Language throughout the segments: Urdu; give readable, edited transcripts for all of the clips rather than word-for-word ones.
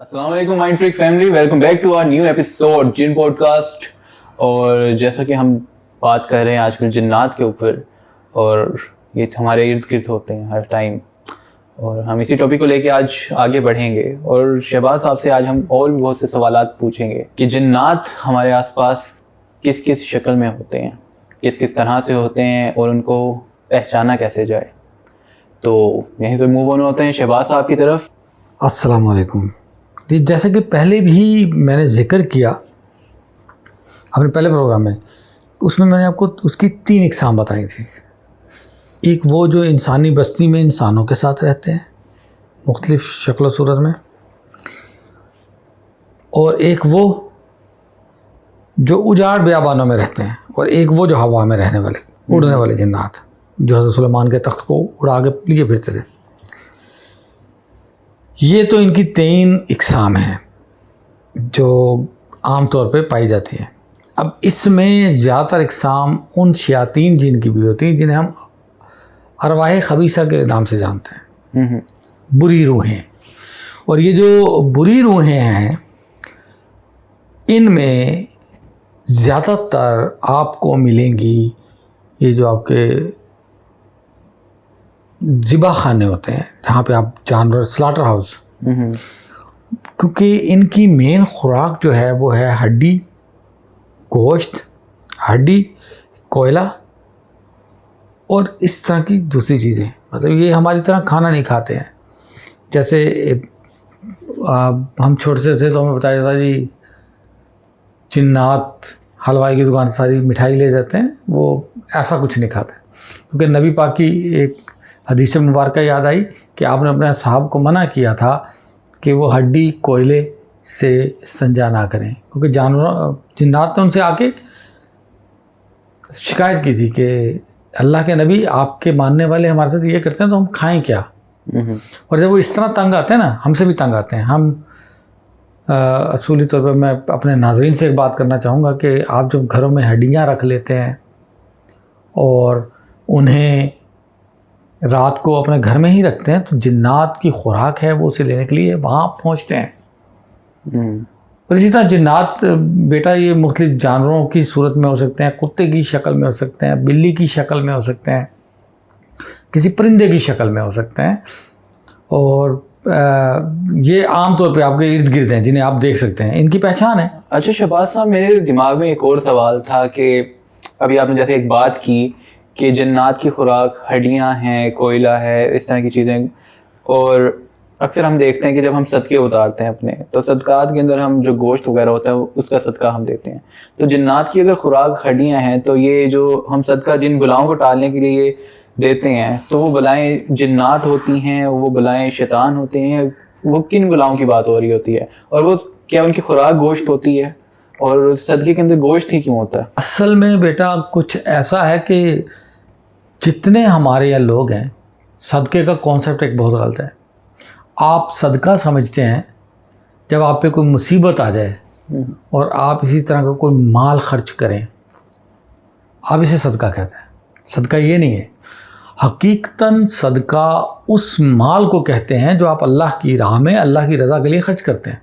السلام علیکم mind freak family, welcome back to our new episode جن پوڈ کاسٹ. اور جیسا کہ ہم بات کر رہے ہیں آج کل جنات کے اوپر، اور یہ ہمارے ارد گرد ہوتے ہیں ہر ٹائم، اور ہم اسی ٹاپک کو لے کے آج آگے بڑھیں گے. اور شہباز صاحب سے آج ہم اور بھی بہت سے سوالات پوچھیں گے کہ جنات ہمارے آس پاس کس کس شکل میں ہوتے ہیں، کس کس طرح سے ہوتے ہیں، اور ان کو پہچانا کیسے جائے. تو یہیں سے موو آن ہوتے ہیں شہباز صاحب کی طرف. السلام علیکم. جیسا کہ پہلے بھی میں نے ذکر کیا اپنے پہلے پروگرام میں، اس میں نے آپ کو اس کی 3 اقسام بتائی تھی. ایک وہ جو انسانی بستی میں انسانوں کے ساتھ رہتے ہیں مختلف شکل و صورت میں، اور ایک وہ جو اجاڑ بیابانوں میں رہتے ہیں، اور ایک وہ جو ہوا میں رہنے والے اڑنے والے جنات جو حضرت سلیمان کے تخت کو اڑا کے لیے پھرتے تھے. یہ تو ان کی 3 اقسام ہیں جو عام طور پہ پائی جاتی ہیں. اب اس میں زیادہ تر اقسام ان شیاطین جن کی بھی ہوتی ہیں جنہیں ہم ارواح خبیثہ کے نام سے جانتے ہیں، بری روحیں. اور یہ جو بری روحیں ہیں ان میں زیادہ تر آپ کو ملیں گی یہ جو آپ کے ذبح خانے ہوتے ہیں جہاں پہ آپ جانور سلاٹر ہاؤس، کیونکہ ان کی مین خوراک جو ہے وہ ہے ہڈی، گوشت، ہڈی، کوئلہ اور اس طرح کی دوسری چیزیں. مطلب یہ ہماری طرح کھانا نہیں کھاتے ہیں. جیسے ہم چھوٹے سے تھے تو ہمیں بتایا جاتا جی جنات حلوائی کی دکان سے ساری مٹھائی لے جاتے ہیں، وہ ایسا کچھ نہیں کھاتے. کیونکہ نبی پاک کی ایک حدیث مبارکہ یاد آئی کہ آپ نے اپنے صحابہ کو منع کیا تھا کہ وہ ہڈی کوئلے سے استنجا نہ کریں، کیونکہ جنات نے ان سے آ کے شکایت کی تھی کہ اللہ کے نبی آپ کے ماننے والے ہمارے ساتھ یہ کرتے ہیں تو ہم کھائیں کیا. اور جب وہ اس طرح تنگ آتے ہیں نا، ہم سے بھی تنگ آتے ہیں. ہم اصولی طور پر میں اپنے ناظرین سے ایک بات کرنا چاہوں گا کہ آپ جب گھروں میں ہڈیاں رکھ لیتے ہیں اور انہیں رات کو اپنے گھر میں ہی رکھتے ہیں تو جنات کی خوراک ہے وہ اسے لینے کے لیے وہاں پہنچتے ہیں. اور اسی طرح جنات بیٹا یہ مختلف جانوروں کی صورت میں ہو سکتے ہیں، کتے کی شکل میں ہو سکتے ہیں، بلی کی شکل میں ہو سکتے ہیں، کسی پرندے کی شکل میں ہو سکتے ہیں. اور یہ عام طور پہ آپ کے ارد گرد ہیں جنہیں آپ دیکھ سکتے ہیں، ان کی پہچان ہے. اچھا شہباز صاحب، میرے دماغ میں ایک اور سوال تھا کہ ابھی آپ نے جیسے ایک بات کی کہ جنات کی خوراک ہڈیاں ہیں، کوئلہ ہے، اس طرح کی چیزیں. اور اکثر ہم دیکھتے ہیں کہ جب ہم صدقے اتارتے ہیں اپنے، تو صدقات کے اندر ہم جو گوشت وغیرہ ہوتا ہے اس کا صدقہ ہم دیتے ہیں. تو جنات کی اگر خوراک ہڈیاں ہیں تو یہ جو ہم صدقہ جن بلاؤں کو ٹالنے کے لیے دیتے ہیں، تو وہ بلائیں جنات ہوتی ہیں، وہ بلائیں شیطان ہوتے ہیں، وہ کن بلاؤں کی بات ہو رہی ہوتی ہے؟ اور وہ کیا ان کی خوراک گوشت ہوتی ہے؟ اور صدقے کے اندر گوشت ہی کیوں ہوتا ہے؟ اصل میں بیٹا کچھ ایسا ہے کہ جتنے ہمارے یہاں لوگ ہیں، صدقے کا کانسیپٹ ایک بہت غلط ہے. آپ صدقہ سمجھتے ہیں جب آپ پہ کوئی مصیبت آ جائے اور آپ اسی طرح کا کوئی مال خرچ کریں، آپ اسے صدقہ کہتے ہیں. صدقہ یہ نہیں ہے. حقیقتاً صدقہ اس مال کو کہتے ہیں جو آپ اللہ کی راہ میں اللہ کی رضا کے لیے خرچ کرتے ہیں.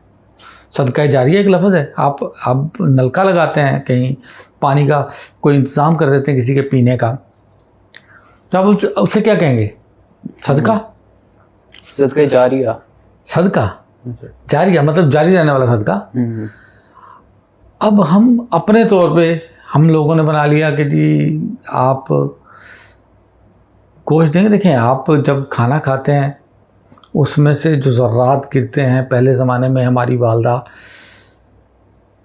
صدقہ جاریہ ایک لفظ ہے. آپ نلکا لگاتے ہیں، کہیں پانی کا کوئی انتظام کر دیتے ہیں کسی کے پینے کا، تو آپ اسے کیا کہیں گے؟ صدقہ. صدقہ جاریہ. صدقہ جاریہ مطلب جاری رہنے والا صدقہ. اب ہم اپنے طور پہ ہم لوگوں نے بنا لیا کہ جی آپ گوشت دیں گے. دیکھیں، آپ جب کھانا کھاتے ہیں اس میں سے جو ذرات گرتے ہیں، پہلے زمانے میں ہماری والدہ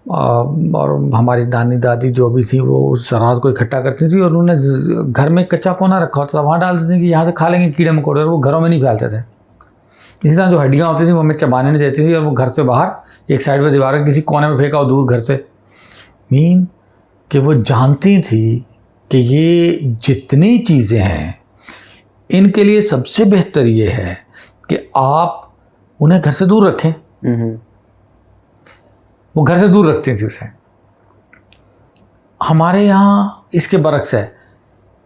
اور ہماری نانی دادی جو بھی تھی وہ اس ذرات کو اکٹھا کرتی تھی، اور انہوں نے گھر میں کچا کونا رکھا ہوتا تھا، وہاں ڈال دیتے تھے کہ یہاں سے کھا لیں گے کیڑے مکوڑے، اور وہ گھروں میں نہیں پھیلتے تھے. اسی طرح جو ہڈیاں ہوتی تھیں وہ ہمیں چبانے نہیں دیتی تھی، اور وہ گھر سے باہر ایک سائڈ پہ دیوار کسی کونے میں پھینکا ہو دور گھر سے. مین کہ وہ جانتی تھی کہ یہ جتنی چیزیں ہیں ان کے لیے سب سے بہتر یہ ہے کہ آپ انہیں گھر سے دور رکھیں. وہ گھر سے دور رکھتی تھی اسے. ہمارے یہاں اس کے برعکس ہے.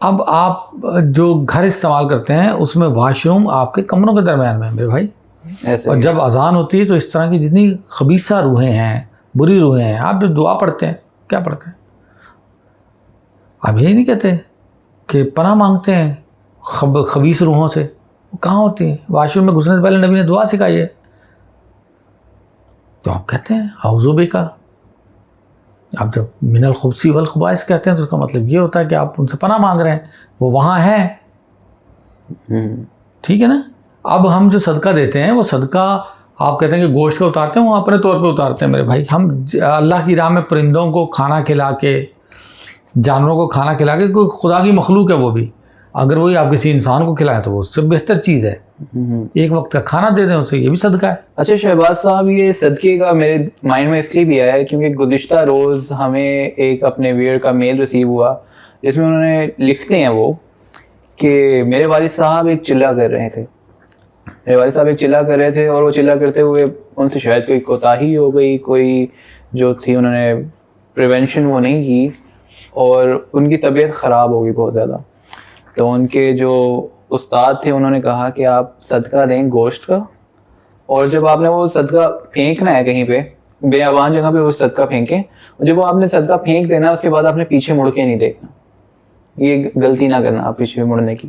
اب آپ جو گھر استعمال کرتے ہیں اس میں واش روم آپ کے کمروں کے درمیان میں ہے میرے بھائی. ایسے اور جب اذان ہوتی ہے تو اس طرح کی جتنی خبیثہ روحیں ہیں، بری روحیں ہیں، آپ جب دعا پڑھتے ہیں کیا پڑھتے ہیں؟ آپ یہی نہیں کہتے کہ پناہ مانگتے ہیں خبیث روحوں سے؟ وہ کہاں ہوتی ہیں؟ واش روم میں گھسنے سے پہلے نبی نے دعا سکھائی ہے، تو آپ کہتے ہیں اعوذ بک. آپ جب من الخبث والخبائث کہتے ہیں تو اس کا مطلب یہ ہوتا ہے کہ آپ ان سے پناہ مانگ رہے ہیں، وہ وہاں ہیں. ٹھیک ہے نا؟ اب ہم جو صدقہ دیتے ہیں وہ صدقہ آپ کہتے ہیں کہ گوشت کا اتارتے ہیں، وہ اپنے طور پہ اتارتے ہیں میرے بھائی. ہم اللہ کی راہ میں پرندوں کو کھانا کھلا کے، جانوروں کو کھانا کھلا کے، کوئی خدا کی مخلوق ہے وہ بھی، اگر وہی آپ کسی انسان کو کھلائیں تو وہ اس سے بہتر چیز ہے. ایک وقت کا کھانا دے دیں اسے، یہ بھی صدقہ ہے. اچھا شہباز صاحب، یہ صدقے کا میرے مائنڈ میں اس لیے بھی آیا ہے کیونکہ گزشتہ روز ہمیں ایک اپنے ویئر کا میل ریسیو ہوا جس میں انہوں نے لکھتے ہیں وہ کہ میرے والد صاحب ایک چلہ کر رہے تھے. میرے والد صاحب ایک چلہ کر رہے تھے اور وہ چلہ کرتے ہوئے ان سے شاید کوئی کوتاہی ہو گئی، کوئی جو تھی انہوں نے پریونشن وہ نہیں کی اور ان کی طبیعت خراب ہو گئی بہت زیادہ. تو ان کے جو استاد تھے انہوں نے کہا کہ آپ صدقہ دیں گوشت کا، اور جب آپ نے وہ صدقہ پھینکنا ہے کہیں پہ بیابان جگہ پہ وہ صدقہ پھینکیں، اور جب وہ آپ نے صدقہ پھینک دینا اس کے بعد آپ نے پیچھے مڑ کے نہیں دیکھنا. یہ غلطی نہ کرنا آپ پیچھے مڑنے کی.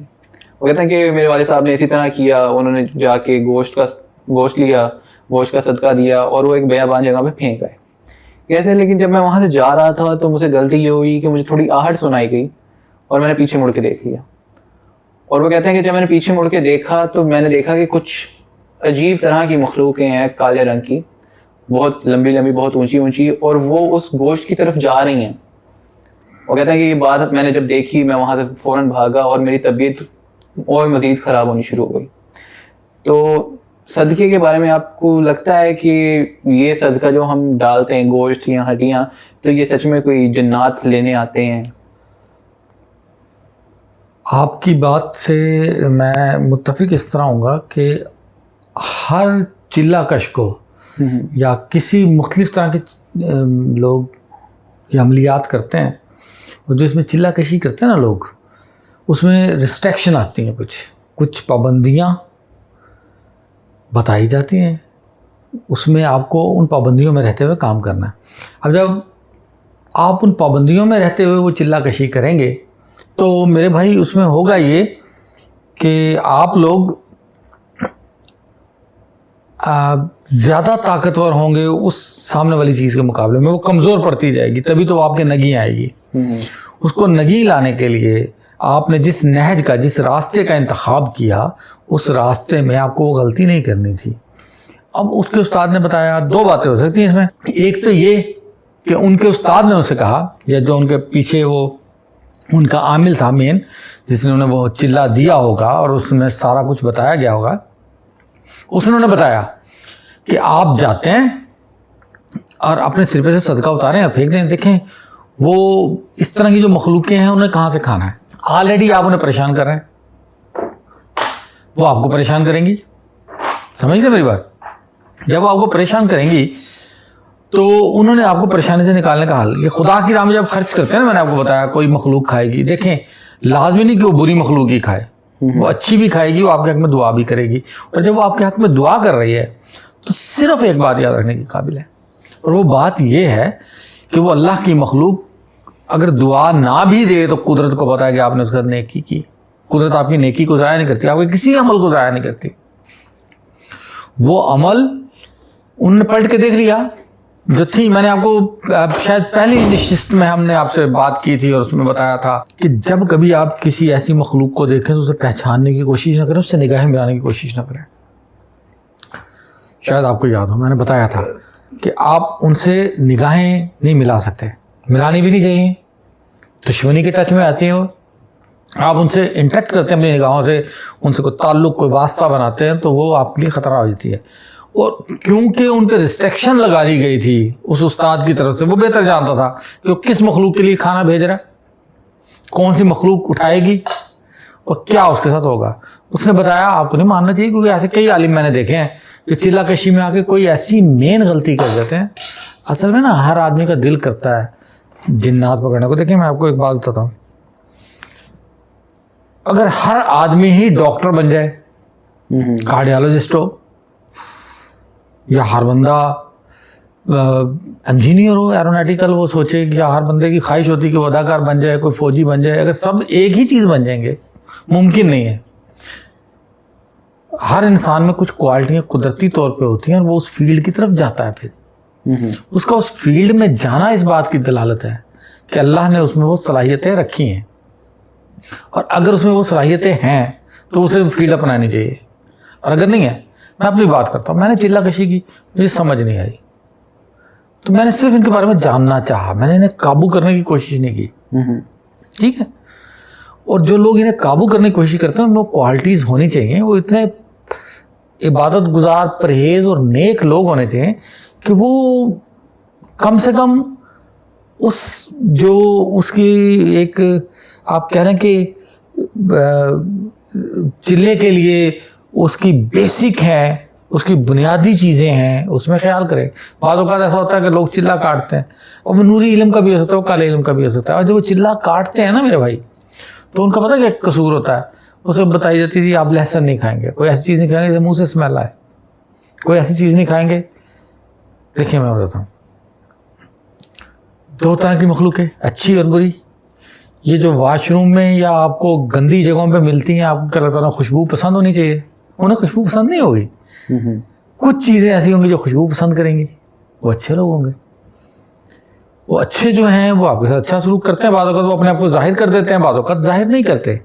وہ کہتے ہیں کہ میرے والد صاحب نے اسی طرح کیا، انہوں نے جا کے گوشت لیا، گوشت کا صدقہ دیا اور وہ ایک بیابان جگہ پہ پھینک آئے. کہتے ہیں لیکن جب میں وہاں سے جا رہا تھا تو مجھے غلطی یہ ہوئی کہ مجھے تھوڑی آہٹ سنائی گئی اور میں نے پیچھے مڑ کے دیکھ لیا. اور وہ کہتے ہیں کہ جب میں نے پیچھے مڑ کے دیکھا تو میں نے دیکھا کہ کچھ عجیب طرح کی مخلوقیں ہیں کالے رنگ کی، بہت لمبی لمبی، بہت اونچی اونچی، اور وہ اس گوشت کی طرف جا رہی ہیں. وہ کہتے ہیں کہ یہ بات میں نے جب دیکھی میں وہاں سے فوراً بھاگا اور میری طبیعت اور مزید خراب ہونی شروع ہو گئی. تو صدقے کے بارے میں آپ کو لگتا ہے کہ یہ صدقہ جو ہم ڈالتے ہیں گوشت یا ہڈیاں، تو یہ سچ میں کوئی جنات لینے آتے ہیں؟ آپ کی بات سے میں متفق اس طرح ہوں گا کہ ہر چلہ کش کو یا کسی مختلف طرح کے لوگ یہ عملیات کرتے ہیں، اور جو اس میں چلہ کشی کرتے ہیں نا لوگ، اس میں ریسٹرکشن آتی ہیں، کچھ پابندیاں بتائی جاتی ہیں، اس میں آپ کو ان پابندیوں میں رہتے ہوئے کام کرنا ہے. اب جب آپ ان پابندیوں میں رہتے ہوئے وہ چلہ کشی کریں گے تو میرے بھائی اس میں ہوگا یہ کہ آپ لوگ زیادہ طاقتور ہوں گے اس سامنے والی چیز کے مقابلے میں، وہ کمزور پڑتی جائے گی، تبھی تو وہ آپ کے نگی آئے گی. اس کو نگی لانے کے لیے آپ نے جس نہج کا، جس راستے کا انتخاب کیا، اس راستے میں آپ کو وہ غلطی نہیں کرنی تھی. اب اس کے استاد نے بتایا، دو باتیں ہو سکتی ہیں اس میں. ایک تو یہ کہ ان کے استاد نے ان سے کہا، یا جو ان کے پیچھے وہ ان کا عامل تھا مین، جس نے انہیں وہ چلہ دیا ہوگا اور اس میں سارا کچھ بتایا گیا ہوگا، اس نے انہیں بتایا کہ آپ جاتے ہیں اور اپنے سر پہ سے صدقہ اتاریں اور پھینک دیں. دیکھیں وہ اس طرح کی جو مخلوقیں ہیں انہیں کہاں سے کھانا ہے. آلریڈی آپ انہیں پریشان کر رہے ہیں، وہ آپ کو پریشان کریں گی. سمجھ گئے میری بات؟ جب وہ آپ کو پریشان کریں گی تو انہوں نے آپ کو پریشانی سے نکالنے کا حل، یہ خدا کی راہ میں جب خرچ کرتے ہیں نا، میں نے آپ کو بتایا کوئی مخلوق کھائے گی، دیکھیں لازمی نہیں کہ وہ بری مخلوق ہی کھائے، وہ اچھی بھی کھائے گی، وہ آپ کے حق میں دعا بھی کرے گی. اور جب وہ آپ کے حق میں دعا کر رہی ہے تو صرف ایک بات یاد رکھنے کی قابل ہے، اور وہ بات یہ ہے کہ وہ اللہ کی مخلوق اگر دعا نہ بھی دے تو قدرت کو پتا ہے کہ آپ نے اس کا نیکی کی. قدرت آپ کی نیکی کو ضائع نہیں کرتی، آپ کے کسی عمل کو ضائع نہیں کرتی. وہ عمل انہوں نے پلٹ کے دیکھ لیا جو تھی. میں نے آپ کو شاید پہلی نشست میں ہم نے آپ سے بات کی تھی اور اس میں بتایا تھا کہ جب کبھی آپ کسی ایسی مخلوق کو دیکھیں تو اسے پہچاننے کی کوشش نہ کریں، اس سے نگاہیں ملانے کی کوشش نہ کریں. شاید آپ کو یاد ہو میں نے بتایا تھا کہ آپ ان سے نگاہیں نہیں ملا سکتے، ملانی بھی نہیں چاہیے. دشمنی کے ٹچ میں آتی ہیں وہ، آپ ان سے انٹریکٹ کرتے ہیں اپنی نگاہوں سے، ان سے کوئی تعلق، کوئی واسطہ بناتے ہیں تو وہ آپ کے لیے خطرہ ہو جاتی ہے. اور کیونکہ ان پہ ریسٹرکشن لگا دی گئی تھی اس استاد کی طرف سے، وہ بہتر جانتا تھا کہ وہ کس مخلوق کے لیے کھانا بھیج رہا ہے، کون سی مخلوق اٹھائے گی اور کیا اس کے ساتھ ہوگا. اس نے بتایا آپ کو نہیں ماننا چاہیے، کیونکہ ایسے کئی عالم میں نے دیکھے ہیں جو چلہ کشی میں آ کے کوئی ایسی مین غلطی کر دیتے ہیں. اصل میں نا ہر آدمی کا دل کرتا ہے جنات پکڑنے کو. دیکھیں میں آپ کو ایک بات بتاتا ہوں، اگر ہر آدمی ہی ڈاکٹر بن جائے، کارڈیالوجسٹ ہو، یا ہر بندہ انجینئر ہو ایروناٹیکل، وہ سوچے کہ ہر بندے کی خواہش ہوتی ہے کہ وہ اداکار بن جائے، کوئی فوجی بن جائے. اگر سب ایک ہی چیز بن جائیں گے ممکن نہیں ہے. ہر انسان میں کچھ کوالٹیاں قدرتی طور پہ ہوتی ہیں اور وہ اس فیلڈ کی طرف جاتا ہے. پھر اس کا اس فیلڈ میں جانا اس بات کی دلالت ہے کہ اللہ نے اس میں وہ صلاحیتیں رکھی ہیں، اور اگر اس میں وہ صلاحیتیں ہیں تو اسے فیلڈ اپنانی چاہیے. اور اگر نہیں ہے، میں اپنی بات کرتا ہوں، میں نے چلہ کشی کی، مجھے سمجھ نہیں آئی تو میں نے صرف ان کے بارے میں جاننا چاہا، میں نے انہیں قابو کرنے کی کوشش نہیں کی. ٹھیک ہے. اور جو لوگ انہیں قابو کرنے کی کوشش کرتے ہیں ان میں کوالٹیز ہونی چاہیے. وہ اتنے عبادت گزار، پرہیز اور نیک لوگ ہونے چاہیے کہ وہ کم سے کم اس کی ایک آپ کہہ رہے ہیں کہ چلے کے لیے اس کی بیسک ہے، اس کی بنیادی چیزیں ہیں، اس میں خیال کریں. بعض اوقات ایسا ہوتا ہے کہ لوگ چلہ کاٹتے ہیں، اور وہ نوری علم کا بھی ہو سکتا ہے، وہ کالے علم کا بھی ہو سکتا ہے. اور جب وہ چلہ کاٹتے ہیں نا میرے بھائی، تو ان کا پتہ کیا قصور ہوتا ہے؟ اسے بتائی جاتی ہے آپ لہسن نہیں کھائیں گے، کوئی ایسی چیز نہیں کھائیں گے منہ سے اسمیل آئے، کوئی ایسی چیز نہیں کھائیں گے. دیکھیں میں بتاتا ہوں، دو طرح کی مخلوق ہے، اچھی اور بری. یہ جو واش روم میں یا آپ کو گندی جگہوں پہ ملتی ہیں، آپ کو اللہ تعالیٰ خوشبو پسند ہونی چاہیے، انہیں خوشبو پسند نہیں ہوگی. کچھ چیزیں ایسی ہوں گی جو خوشبو پسند کریں گی، وہ اچھے لوگ ہوں گے. وہ اچھے جو ہیں وہ آپ کے ساتھ اچھا سلوک کرتے ہیں، بعض اوقات وہ اپنے آپ کو ظاہر کر دیتے ہیں، بعض اوقات ظاہر نہیں کرتے.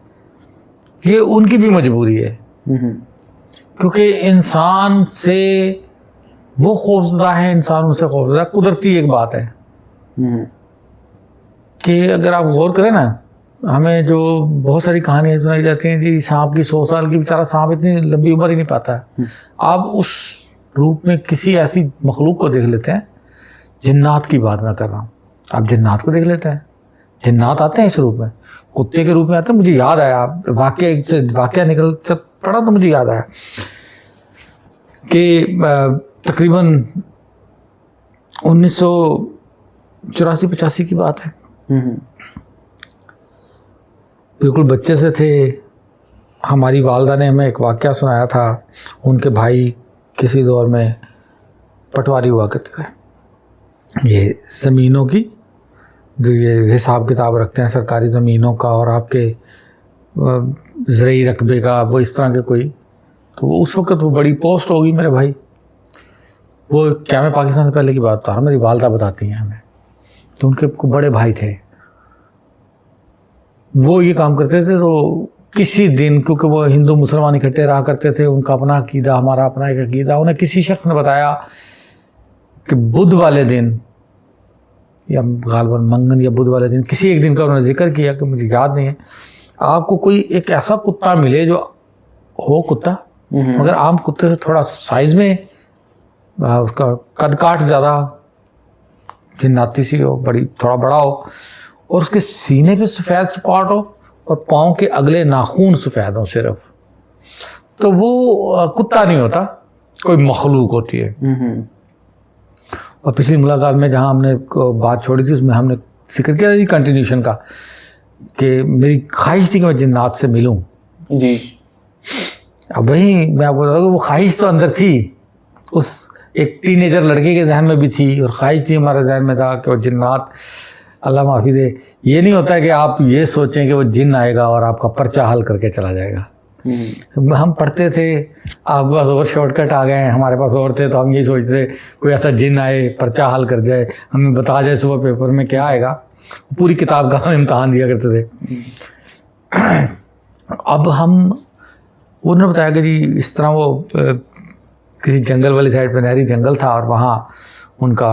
یہ ان کی بھی مجبوری ہے، کیونکہ انسان سے وہ خوفزدہ ہے، انسان ان سے خوفزدہ. قدرتی ایک بات ہے کہ اگر آپ غور کریں نا، ہمیں جو بہت ساری کہانیاں سنائی جاتی ہیں جی سانپ کی 100 سال کی، بیچارہ سانپ اتنی لمبی عمر ہی نہیں پاتا ہے. آپ اس روپ میں کسی ایسی مخلوق کو دیکھ لیتے ہیں، جنات کی بات میں کر رہا ہوں، آپ جنات کو دیکھ لیتے ہیں، جنات آتے ہیں اس روپ میں، کتے کے روپ میں آتے ہیں. مجھے یاد آیا واقعہ نکل سے پڑھا تو مجھے یاد آیا کہ تقریباً 1984-85 کی بات ہے. بالکل بچے سے تھے، ہماری والدہ نے ہمیں ایک واقعہ سنایا تھا. ان کے بھائی کسی دور میں پٹواری ہوا کرتے تھے، یہ زمینوں کی جو یہ حساب کتاب رکھتے ہیں سرکاری زمینوں کا اور آپ کے زرعی رقبے کا، وہ اس طرح کے کوئی. تو وہ اس وقت وہ بڑی پوسٹ ہوگی میرے بھائی. وہ کیا میں پاکستان سے پہلے کی بات بتا رہا ہوں، میری والدہ بتاتی ہیں ہمیں. تو ان کے بڑے بھائی تھے، وہ یہ کام کرتے تھے. تو کسی دن، کیونکہ وہ ہندو مسلمان اکٹھے رہا کرتے تھے، ان کا اپنا عقیدہ، ہمارا اپنا ایک عقیدہ، انہیں کسی شخص نے بتایا کہ بدھ والے دن یا غالباً منگن یا بدھ والے دن، کسی ایک دن کا انہوں نے ذکر کیا کہ مجھے یاد نہیں ہے، آپ کو کوئی ایک ایسا کتا ملے جو ہو کتا مگر عام کتے سے تھوڑا سائز میں، اس کا قد کاٹ زیادہ جناتی سی ہو، بڑی تھوڑا بڑا ہو، اور اس کے سینے پہ سفید سپاٹ ہو اور پاؤں کے اگلے ناخون سفید ہوں صرف. تو وہ کتا نہیں ہوتا، کوئی مخلوق ہوتی ہے. اور پچھلی ملاقات میں جہاں ہم نے بات چھوڑی تھی اس میں ہم نے ذکر کیا تھا کنٹینیوشن کا، کہ میری خواہش تھی کہ میں جنات سے ملوں. جی. اب وہی میں آپ کو بتا دوں کہ وہ خواہش تو اندر تھی، اس ایک ٹین ایجر لڑکے کے ذہن میں بھی تھی، اور خواہش تھی ہمارے ذہن میں تھا کہ وہ جنات، اللہ معافی دے، یہ نہیں ہوتا ہے کہ آپ یہ سوچیں کہ وہ جن آئے گا اور آپ کا پرچہ حل کر کے چلا جائے گا. ہم پڑھتے تھے، آپ کے پاس اور شارٹ کٹ آ گئے ہیں، ہمارے پاس اور تھے، تو ہم یہی سوچتے کوئی ایسا جن آئے پرچہ حل کر جائے، ہمیں بتا جائے صبح پیپر میں کیا آئے گا. پوری کتاب کا ہم امتحان دیا کرتے تھے. اب انہوں نے بتایا کہ جی اس طرح وہ کسی جنگل والی سائڈ پہ نہری جنگل تھا، اور وہاں ان کا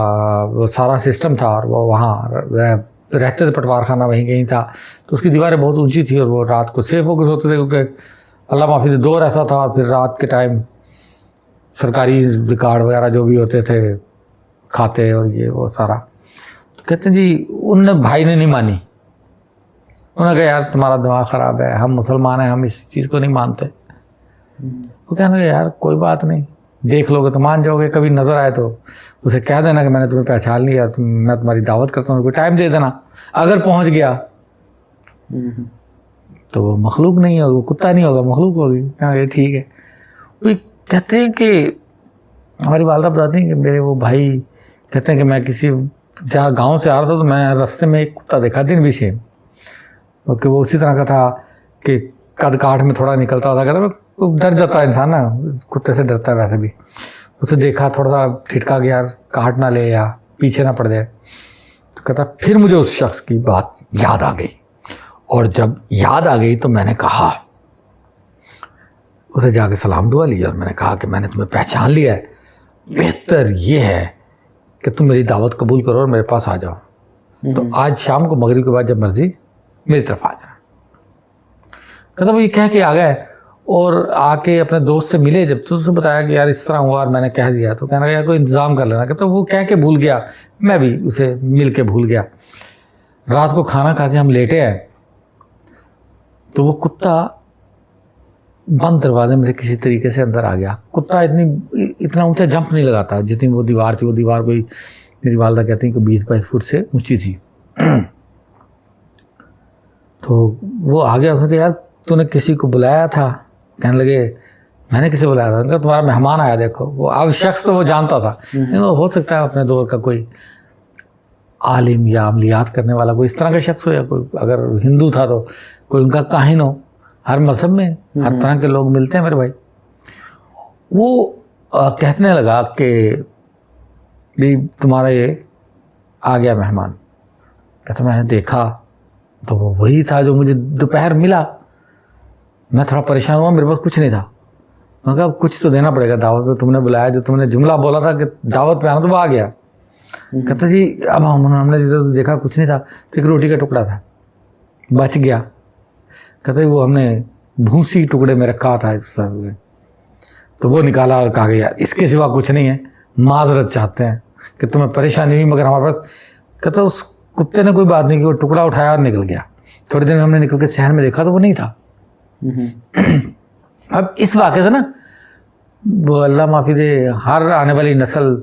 وہ سارا سسٹم تھا، اور وہ وہاں رہتے تھے، پٹوار خانہ وہیں کہیں تھا. تو اس کی دیواریں بہت اونچی تھی، اور وہ رات کو سیف ہو کے سوتے تھے، کیونکہ اللہ معافی سے دور ایسا تھا. اور پھر رات کے ٹائم سرکاری ریکارڈ وغیرہ جو بھی ہوتے تھے، کھاتے اور یہ وہ سارا. تو کہتے ہیں جی ان نے بھائی نے نہیں مانی، انہوں نے کہا یار تمہارا دماغ خراب ہے، ہم مسلمان ہیں، ہم اس چیز کو نہیں مانتے. وہ کہنے لگے یار کوئی بات نہیں، دیکھ لو گے تو مان جاؤ گے، کبھی نظر آئے تو اسے کہہ دینا کہ میں نے تمہیں پہچان لیا، میں تمہاری دعوت کرتا ہوں، کوئی ٹائم دے دینا. اگر پہنچ گیا تو وہ مخلوق نہیں ہوگا، وہ کتا نہیں ہوگا، مخلوق ہوگی. یہ ٹھیک ہے. وہ کہتے ہیں کہ ہماری والدہ بتاتی ہیں کہ میرے وہ بھائی کہتے ہیں کہ میں کسی جہاں گاؤں سے آ رہا تھا تو میں راستے میں ایک کتا دیکھا دن بھی سے، کہ وہ اسی طرح کا تھا کہ قد کاٹ میں تھوڑا نکلتا ہوتا، کہتا ڈر جاتا ہے انسان نا، کتے سے ڈرتا ہے ویسے بھی، اسے دیکھا تھوڑا سا ٹھٹکا گیا، کاٹ نہ لے یا پیچھے نہ پڑ جائے، تو کہتا پھر مجھے اس شخص کی بات یاد آ گئی، اور جب یاد آ گئی تو میں نے کہا، اسے جا کے سلام دعا لی اور میں نے کہا کہ میں نے تمہیں پہچان لیا ہے، بہتر یہ ہے کہ تم میری دعوت قبول کرو اور میرے پاس آ جاؤ، تو آج شام کو مغرب کے بعد جب مرضی میری طرف آ جانا۔ کہتا وہ یہ کہہ کے آ گئے اور آ کے اپنے دوست سے ملے، جب تو اسے بتایا کہ یار اس طرح ہوا اور میں نے کہہ دیا، تو کہنا یار کوئی انتظام کر لینا، کہتا وہ کہہ کے بھول گیا، میں بھی اسے مل کے بھول گیا۔ رات کو کھانا کھا کے ہم لیٹے ہیں تو وہ کتا بند دروازے میں سے کسی طریقے سے اندر آ گیا۔ کتا اتنا اونچا جمپ نہیں لگاتا جتنی وہ دیوار تھی، وہ دیوار کوئی میری والدہ کہتی ہیں کہ 20-22 فٹ سے اونچی تھی۔ تو وہ آ گیا، اس نے کہا یار تو نے کسی کو بلایا تھا؟ کہنے لگے میں نے کسے بلایا تھا؟ تمہارا مہمان آیا دیکھو۔ وہ اب شخص تو وہ جانتا تھا، ہو سکتا ہے اپنے دور کا کوئی عالم یا عملیات کرنے والا کوئی اس طرح کا شخص ہو، یا کوئی اگر ہندو تھا تو کوئی ان کا کاہن ہو۔ ہر مذہب میں ہر طرح کے لوگ ملتے ہیں میرے بھائی۔ وہ کہنے لگا کہ بھی تمہارا یہ آ گیا مہمان۔ کہتا میں نے دیکھا تو وہ وہی تھا جو مجھے دوپہر ملا، میں تھوڑا پریشان ہوا، میرے پاس کچھ نہیں تھا۔ میں کہا کچھ تو دینا پڑے گا دعوت پہ، تم نے بلایا، جو تم نے جملہ بولا تھا کہ دعوت پہ آنا تو وہ آ گیا۔ کہتا جی اب ہم نے دیکھا کچھ نہیں تھا، تو ایک روٹی کا ٹکڑا تھا بچ گیا۔ کہتے وہ ہم نے بھوسی ٹکڑے میں رکھا تھا تو وہ نکالا اور کہا کہ یار اس کے سوا کچھ نہیں ہے، معذرت چاہتے ہیں کہ تمہیں پریشانی ہوئی مگر ہمارے پاس۔ کہتا اس کتے نے کوئی بات نہیں کی، وہ ٹکڑا اٹھایا اور نکل گیا۔ تھوڑی دیر میں ہم نے نکل کے صحن میں دیکھا تو وہ نہیں تھا۔ اب اس واقعے سے نا وہ اللہ معافی دے ہر آنے والی نسل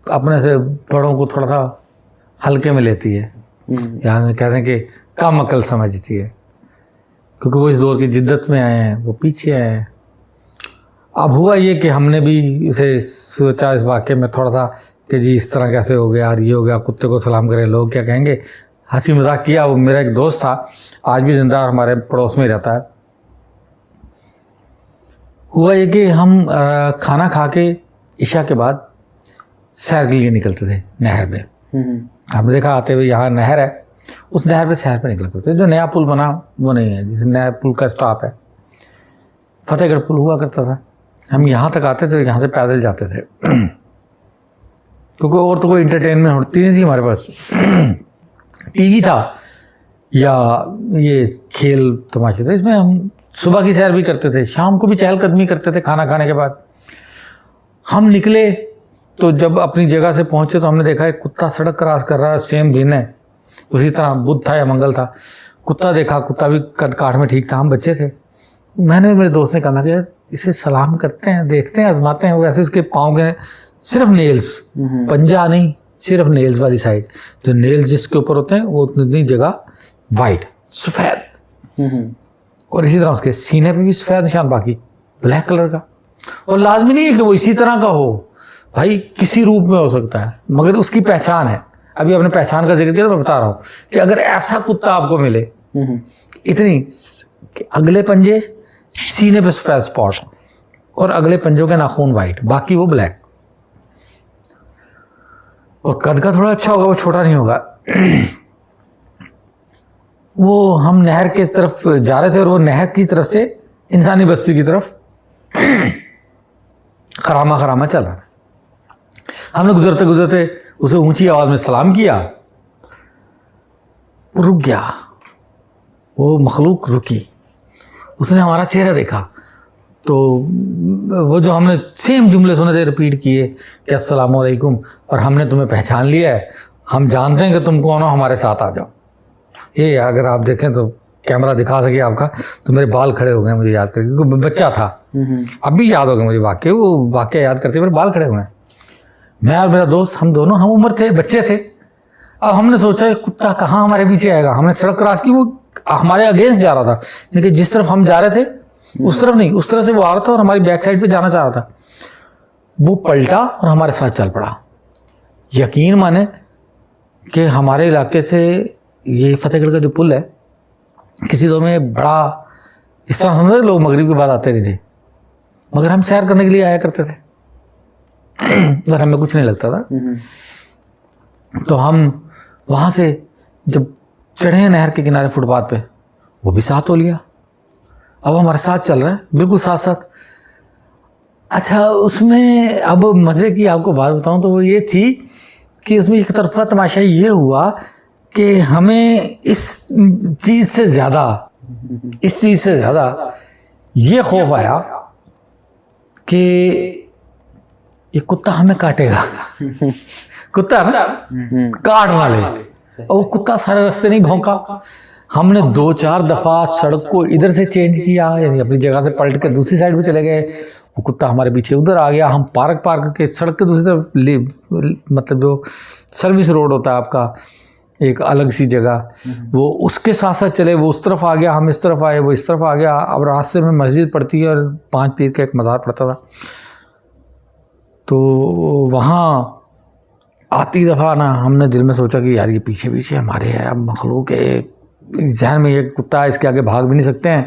اپنے سے بڑوں کو تھوڑا سا ہلکے میں لیتی ہے، یہاں کہتے ہیں کہ کم عقل سمجھتی ہے، کیونکہ وہ اس دور کی جدت میں آئے ہیں، وہ پیچھے آئے ہیں۔ اب ہوا یہ کہ ہم نے بھی اسے سوچا اس واقعے میں تھوڑا سا کہ جی اس طرح کیسے ہو گیا اور یہ ہو گیا، کتے کو سلام کرے لوگ کیا کہیں گے، ہنسی مذاق کیا۔ وہ میرا ایک دوست تھا، آج بھی زندہ اور ہمارے پڑوس میں ہی رہتا ہے۔ ہوا یہ کہ ہم کھانا کھا کے عشاء کے بعد سیر کے لیے نکلتے تھے نہر پہ۔ ہم نے دیکھا آتے ہوئے یہاں نہر ہے، اس نہر پہ سیر پہ نکلا کرتے تھے۔ جو نیا پل بنا وہ نہیں ہے، جس نیا پل کا اسٹاپ ہے، فتح گڑھ پل ہوا کرتا تھا۔ ہم یہاں تک آتے تھے، یہاں سے پیدل جاتے تھے، کیونکہ اور تو کوئی انٹرٹینمنٹ ہوتی نہیں تھی ہمارے پاس۔ ٹی وی تھا یا یہ کھیل تماشے تھے، اس میں ہم صبح کی سیر بھی کرتے تھے، شام کو بھی چہل قدمی کرتے تھے کھانا کھانے کے بعد۔ ہم نکلے تو جب اپنی جگہ سے پہنچے تو ہم نے دیکھا ایک کتا سڑک کراس کر رہا ہے، سیم دن ہے، اسی طرح بدھ تھا یا منگل تھا۔ کتا دیکھا، کتا بھی قد کاٹ میں ٹھیک تھا، ہم بچے تھے۔ میں نے میرے دوست نے کہا کہ اسے سلام کرتے ہیں، دیکھتے ہیں، آزماتے ہیں۔ ویسے اس کے پاؤں کے صرف نیلز، پنجہ نہیں، صرف نیلز والی سائڈ، جو نیلز جس کے اوپر ہوتے ہیں وہ اتنی جگہ وائٹ سفید، اور اسی طرح اس کے سینے پہ بھی سفید نشان، باقی بلیک کلر کا۔ اور لازمی نہیں ہے کہ وہ اسی طرح کا ہو، بھائی کسی روپ میں ہو سکتا ہے، مگر اس کی پہچان ہے۔ ابھی آپ نے پہچان کا ذکر کیا تو میں بتا رہا ہوں کہ اگر ایسا کتا آپ کو ملے، اتنی کہ اگلے پنجے سینے پہ سفید اسپاٹ اور اگلے پنجوں کے ناخون وائٹ، باقی وہ بلیک، اور قد کا تھوڑا اچھا ہوگا، وہ چھوٹا نہیں ہوگا۔ وہ ہم نہر کے طرف جا رہے تھے اور وہ نہر کی طرف سے انسانی بستی کی طرف خرامہ خرامہ چل رہا تھا۔ ہم نے گزرتے گزرتے اسے اونچی آواز میں سلام کیا، رک گیا، وہ مخلوق رکی، اس نے ہمارا چہرہ دیکھا تو وہ جو ہم نے سیم جملے سنے تھے ریپیٹ کیے کہ السلام علیکم، اور ہم نے تمہیں پہچان لیا ہے، ہم جانتے ہیں کہ تم کون ہو، ہمارے ساتھ آ جاؤ۔ یہ اگر آپ دیکھیں تو کیمرہ دکھا سکے آپ کا تو میرے بال کھڑے ہو گئے مجھے یاد کر کے، کیونکہ بچہ تھا، اب بھی یاد ہو گیا مجھے وہ واقعہ یاد کرتے میرے بال کھڑے ہوئے ہیں۔ میں اور میرا دوست ہم دونوں ہم عمر تھے، بچے تھے۔ اب ہم نے سوچا کتا کہاں ہمارے پیچھے آئے گا، ہم نے سڑک کراس کی، وہ ہمارے اگینسٹ جا رہا تھا، لیکن جس طرف ہم جا رہے تھے اس طرف نہیں، اس طرح سے وہ آ رہا تھا اور ہماری بیک سائڈ پہ جانا چاہ رہا تھا۔ وہ پلٹا اور ہمارے ساتھ چل پڑا. یقین مانے کہ ہمارے علاقے سے یہ فتح گڑھ کا جو پل ہے کسی دور میں بڑا اس طرح سمجھتے لوگ مغرب کے بعد آتے نہیں تھے, مگر ہم سیر کرنے کے لیے آیا کرتے تھے اور ہمیں کچھ نہیں لگتا تھا. تو ہم وہاں سے جب چڑھے نہر کے کنارے فٹ پاتھ پہ, وہ بھی ساتھ ہو لیا, اب ہمارے ساتھ چل رہا ہے بالکل ساتھ ساتھ. اچھا اس میں اب مزے کی آپ کو بات بتاؤں تو وہ یہ تھی کہ اس میں ایک طرفہ تماشا یہ ہوا کہ ہمیں اس چیز سے زیادہ یہ خوف آیا کہ یہ کتا ہمیں کاٹے گا, کتا نا کاٹ نہ لے. اور وہ کتا سارے راستے نہیں بھونکا. ہم نے 2-4 دفعہ سڑک کو ادھر سے چینج کیا, یعنی اپنی جگہ سے پلٹ کے دوسری سائڈ پہ چلے گئے. وہ کتا ہمارے پیچھے ادھر آ گیا. ہم پارک کے سڑک کے دوسری طرف مطلب جو سروس روڈ ہوتا ہے آپ کا ایک الگ سی جگہ, وہ اس کے ساتھ ساتھ چلے. وہ اس طرف آ گیا, ہم اس طرف آئے, وہ اس طرف آ گیا. اب راستے میں مسجد پڑتی ہے اور 5 پیر کا ایک مزار پڑتا تھا. تو وہاں آتی دفعہ نا ہم نے دل میں سوچا کہ یار یہ پیچھے ہمارے ہے, اب مخلوق ہے, ذہن میں یہ کتا ہے, اس کے آگے بھاگ بھی نہیں سکتے ہیں,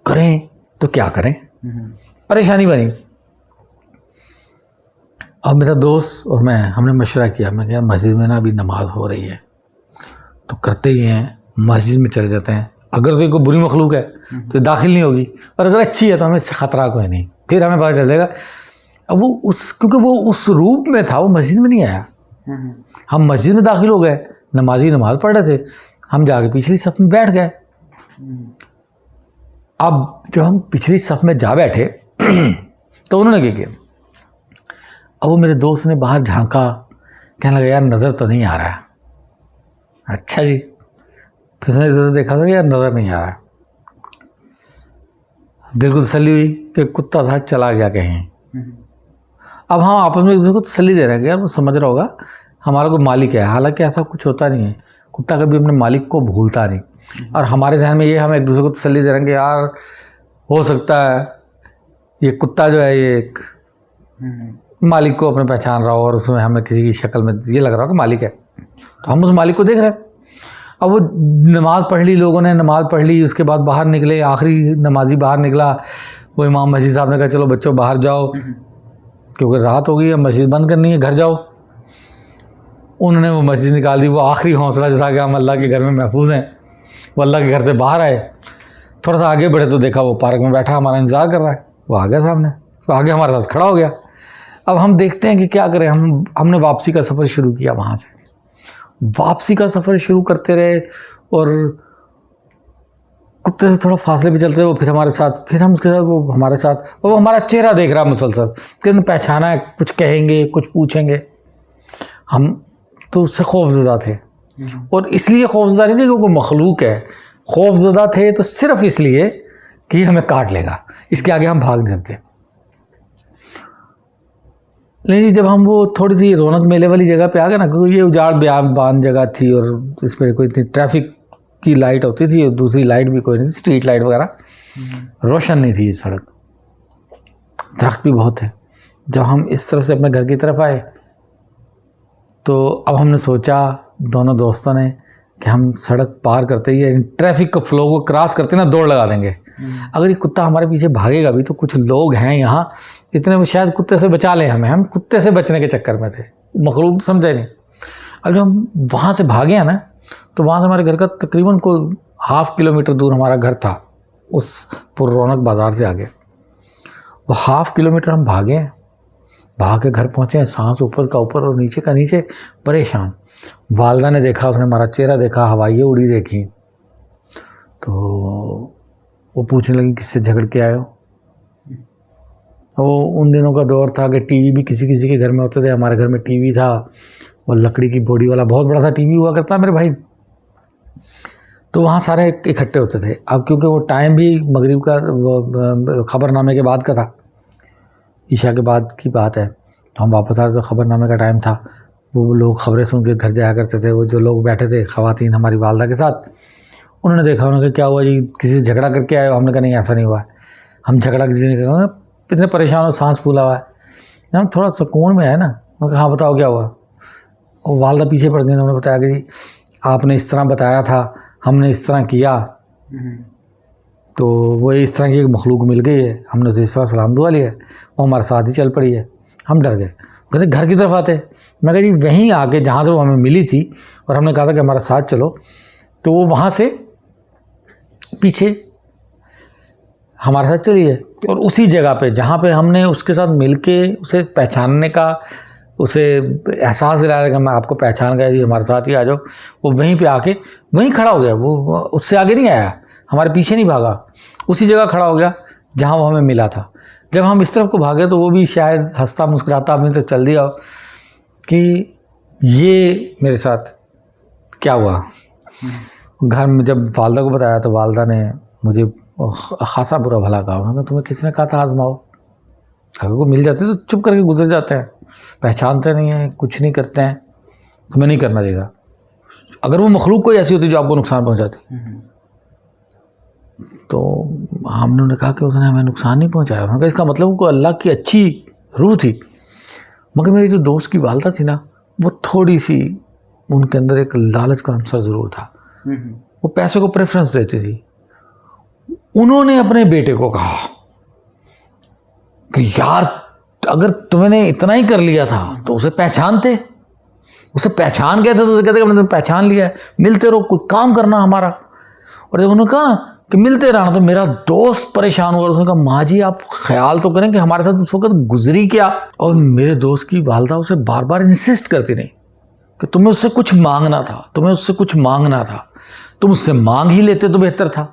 کریں تو کیا کریں, پریشانی بنی. اب میرا دوست اور میں ہم نے مشورہ کیا, میں کہ یار مسجد میں نا ابھی نماز ہو رہی ہے تو کرتے ہی ہیں مسجد میں چلے جاتے ہیں. اگر تو کوئی بری مخلوق ہے تو داخل نہیں ہوگی, اور اگر اچھی ہے تو ہمیں اس سے خطرہ کوئی نہیں, پھر ہمیں پتہ چلے گا. اب وہ کیونکہ وہ اس روپ میں تھا, وہ مسجد میں نہیں آیا. ہم مسجد میں داخل ہو گئے, نمازی نماز پڑھ رہے تھے, ہم جا کے پچھلی صف میں بیٹھ گئے. اب جب ہم پچھلی صف میں جا بیٹھے تو انہوں نے کیا کیا, اب وہ میرے دوست نے باہر جھانکا, کہنے لگا یار نظر تو نہیں آ رہا ہے. اچھا جی, پھر اس نے ادھر دیکھا تھا یار نظر نہیں آ رہا. دل کو تسلی ہوئی کہ کتا تھا چلا گیا کہیں. اب ہم آپس میں ایک دوسرے کو تسلی دے رہے ہیں کہ یار وہ سمجھ رہا ہوگا ہمارا کوئی مالک ہے. حالانکہ ایسا کچھ ہوتا نہیں ہے, کتا کبھی اپنے مالک کو بھولتا نہیں. اور ہمارے ذہن میں یہ ہم ایک دوسرے کو تسلی دے رہے ہیں کہ یار ہو سکتا ہے یہ کتا جو ہے یہ ایک مالک کو اپنے پہچان رہا ہو, اور اس میں ہمیں کسی کی شکل میں یہ لگ رہا ہو کہ مالک ہے, تو ہم اس مالک کو دیکھ رہے ہیں. اب وہ نماز پڑھ لی, لوگوں نے نماز پڑھ لی, اس کے بعد باہر نکلے, آخری نمازی باہر نکلا. وہ امام مسجد صاحب نے کہا چلو بچوں باہر جاؤ کیونکہ رات ہو گئی ہے, مسجد بند کرنی ہے, گھر جاؤ. انہوں نے وہ مسجد نکال دی. وہ آخری حوصلہ جیسا کہ ہم اللہ کے گھر میں محفوظ ہیں, وہ اللہ کے گھر سے باہر آئے. تھوڑا سا آگے بڑھے تو دیکھا وہ پارک میں بیٹھا ہمارا انتظار کر رہا ہے. وہ آ گیا سامنے, وہ آگے ہمارے ساتھ کھڑا ہو گیا. اب ہم دیکھتے ہیں کہ کیا کریں. ہم نے واپسی کا سفر شروع کیا. وہاں سے واپسی کا سفر شروع کرتے رہے, اور کتے سے تھوڑا فاصلے پہ چلتے وہ پھر ہمارے ساتھ, پھر ہم اس کے ساتھ, وہ ہمارے ساتھ, وہ ہمارا چہرہ دیکھ رہا ہے مسلسل کہ انہیں پہچانا ہے, کچھ کہیں گے, کچھ پوچھیں گے. ہم تو اس سے خوف زدہ تھے, اور اس لیے خوف زدہ نہیں تھے کہ وہ مخلوق ہے, خوف زدہ تھے تو صرف اس لیے کہ یہ ہمیں کاٹ لے گا, اس کے آگے ہم بھاگ نہیں سکتے. لیکن جب ہم وہ تھوڑی سی رونق میلے والی جگہ پہ آ گئے نا, کیونکہ یہ اجاڑ بیابان جگہ تھی اور اس پہ کوئی اتنی ٹریفک کی لائٹ ہوتی تھی اور دوسری لائٹ بھی کوئی نہیں تھی, اسٹریٹ لائٹ وغیرہ, روشن نہیں تھی یہ سڑک, درخت بھی بہت ہے. جب ہم اس طرف سے اپنے گھر کی طرف آئے تو اب ہم نے سوچا دونوں دوستوں نے کہ ہم سڑک پار کرتے ہی ٹریفک کا فلو کو کراس کرتے نا دوڑ لگا دیں گے. اگر یہ کتا ہمارے پیچھے بھاگے گا بھی تو کچھ لوگ ہیں یہاں اتنے وہ شاید کتے سے بچا لیں ہمیں, ہم کتے سے بچنے کے چکر میں تھے, مخلوق تو سمجھے نہیں. اب جب ہم وہاں سے بھاگے ہیں نا تو وہاں سے ہمارے گھر کا تقریباً کوئی 0.5 کلومیٹر دور ہمارا گھر تھا, اس پر رونق بازار سے آگے. وہ 0.5 کلومیٹر ہم بھاگے ہیں, بھاگ کے گھر پہنچے ہیں, سانس اوپر کا اوپر اور نیچے کا نیچے, پریشان. والدہ نے دیکھا, اس نے ہمارا چہرہ دیکھا, ہوائییں اڑی دیکھی, تو وہ پوچھنے لگی کس سے جھگڑ کے آئے ہو. وہ ان دنوں کا دور تھا کہ ٹی وی بھی کسی کسی کے گھر میں ہوتے تھے. ہمارے گھر میں ٹی وی تھا, وہ لکڑی کی بوڈی والا بہت بڑا سا ٹی وی ہوا کرتا میرے بھائی, تو وہاں سارے اکٹھے ہوتے تھے. اب کیونکہ وہ ٹائم بھی مغرب کا وہ خبر نامے کے بعد کا تھا, عشاء کے بعد کی بات ہے, تو ہم واپس آ رہے تھے, خبر نامے کا ٹائم تھا. وہ لوگ خبریں سن کے گھر جایا کرتے تھے. وہ جو لوگ بیٹھے تھے خواتین ہماری والدہ کے ساتھ, انہوں نے دیکھا, انہوں نے کہا کیا ہوا جی, کسی سے جھگڑا کر کے آئے ہو. ہم نے کہا نہیں ایسا نہیں ہوا ہے, ہم جھگڑا کسی نے کہا, اتنے پریشان ہو, سانس پھولا ہوا ہے. ہم تھوڑا سکون میں آئے نا، میں کہا ہاں بتاؤ کیا ہوا. اور والدہ پیچھے پڑ گئی، انہوں نے بتایا کہ جی آپ نے اس طرح بتایا تھا، ہم نے اس طرح کیا، تو وہ اس طرح کی ایک مخلوق مل گئی ہے، ہم نے اسے اس طرح سلام دعا لیا ہے، وہ ہمارے ساتھ ہی چل پڑی ہے. ہم ڈر گئے، کہتے گھر کی طرف آتے. میں کہا جی وہیں آ کے جہاں سے وہ ہمیں ملی تھی اور ہم نے کہا تھا کہ ہمارے ساتھ چلو، تو وہ وہاں سے پیچھے ہمارے ساتھ چلی ہے. اور اسی جگہ پہ جہاں پہ ہم نے اس کے ساتھ مل کے اسے پہچاننے کا، اسے احساس دلایا کہ میں آپ کو پہچان گیا جی ہمارے ساتھ ہی آ جاؤ، وہ وہیں پہ آ کے وہیں کھڑا ہو گیا. وہ اس سے آگے نہیں آیا، ہمارے پیچھے نہیں بھاگا، اسی جگہ کھڑا ہو گیا جہاں وہ ہمیں ملا تھا. جب ہم اس طرف کو بھاگے تو وہ بھی شاید ہنستا مسکراتا اپنی طرف چل دیا کہ یہ میرے ساتھ کیا ہوا. گھر میں جب والدہ کو بتایا تو والدہ نے مجھے خاصا برا بھلا کہا. انہوں نے تمہیں کس نے کہا تھا آزماؤ؟ اگر کو مل جاتے تو چپ کر کے گزر جاتے ہیں، پہچانتے نہیں ہیں، کچھ نہیں کرتے ہیں، تمہیں نہیں کرنا چاہیے. اگر وہ مخلوق کوئی ایسی ہوتی جو آپ کو نقصان پہنچاتی، تو ہم نے کہا کہ اس نے ہمیں نقصان نہیں پہنچایا. انہوں نے کہا اس کا مطلب کوئی اللہ کی اچھی روح تھی. مگر میری جو دوست کی والدہ تھی نا، وہ تھوڑی سی ان کے اندر ایک لالچ کا عنصر ضرور تھا، وہ پیسے کو پریفرنس دیتی تھی. انہوں نے اپنے بیٹے کو کہا کہ یار اگر تمہیں نے اتنا ہی کر لیا تھا تو اسے پہچانتے، اسے پہچان گئے تھے تو اسے کہتے کہ ہم نے پہچان لیا ہے، ملتے رہو، کوئی کام کرنا ہمارا. اور جب انہوں نے کہا نا کہ ملتے رہنا، تو میرا دوست پریشان ہوا. اس نے کہا ماں جی آپ خیال تو کریں کہ ہمارے ساتھ اس وقت گزری کیا. اور میرے دوست کی والدہ اسے بار بار انسسٹ کرتی رہی کہ تمہیں اس سے کچھ مانگنا تھا، تمہیں اس سے کچھ مانگنا تھا، تم اس سے مانگ ہی لیتے تو بہتر تھا.